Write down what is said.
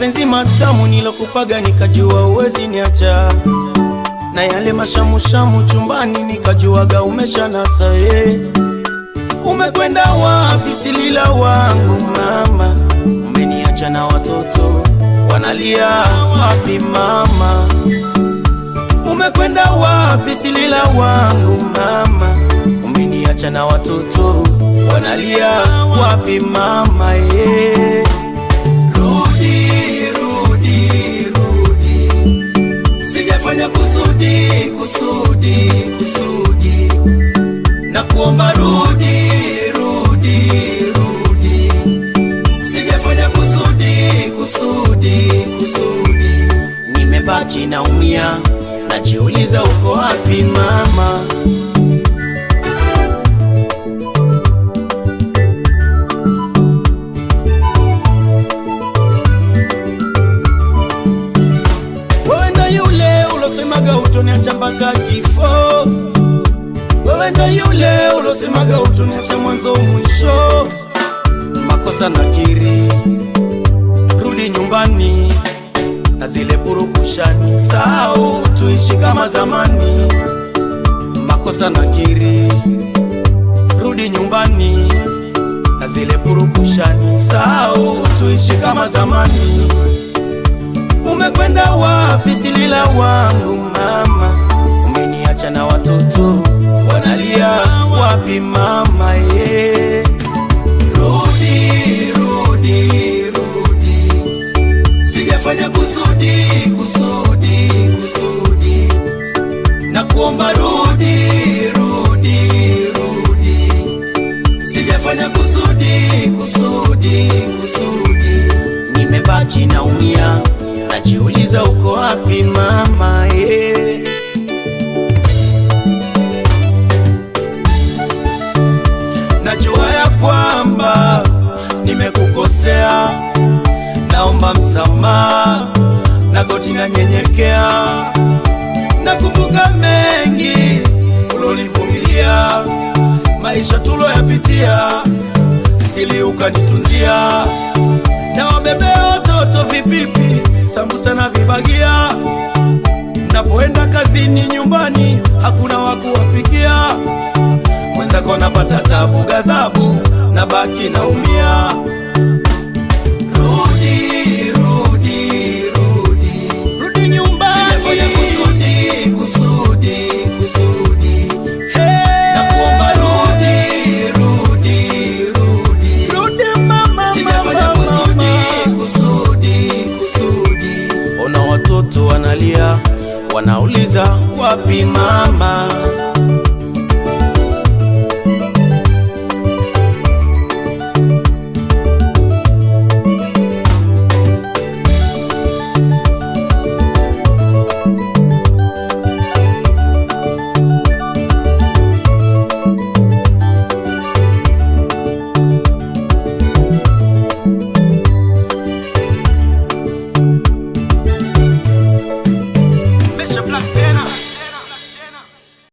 mapenzi matamu nilokupaga nikajua uwezi niacha, na yale mashamushamu chumbani nikajuaga umeshanasa. Umekwenda wapi silila wangu mama, umeniacha na watoto wanalia wapi mama. Umekwenda wapi silila wangu mama, umeniacha na watoto wanalia wapi mama. Rudi, rudi, rudi, sijafanya kusudi, kusudi, kusudi, na kuomba rudi, rudi, rudi, sijafanya kusudi, kusudi, kusudi. Nimebaki naumia, najiuliza uko wapi mama. Wewe ndo yule ulosemaga utoniacha mpaka kifo, wewe ndo yule ulosemaga utoniacha mwanzo mwisho. Makosa nakiri, rudi nyumbani na zile purukushani, sahau tuishi kama zamani. Makosa nakiri, rudi nyumbani na zile purukushani, sahau tuishi kama zamani. Umekwenda wapi silila wangu mama, umeniacha na watoto wanalia wapi mama. Rudi, rudi, rudi, sijafanya kusudi, kusudi, kusudi, na kuomba rudi, rudi, rudi, sijafanya kusudi, kusudi, kusudi. Nimebaki naumia, najiuliza uko wapi mama. Najua ya kwamba nimekukosea, naomba msamaha, na goti na nyenyekea. Nakumbuka mengi ulonivumilia, maisha tuloyapitia, sili ukanitunzia, na wabebe watoto vipipi, sambusa na vibagia. Napoenda kazini nyumbani hakuna wakuwapikia, mwenzako napata tabu ghadhabu, na baki naumia. Rudi, rudi, rudi, rudi nyumbani, sijafanya kusudi, kusudi, kusudi, na kuomba rudi, rudi, rudi, rudi mama, sijafanya kusudi, kusudi, kusudi. Ona watoto wanalia, wanauliza wapi mama.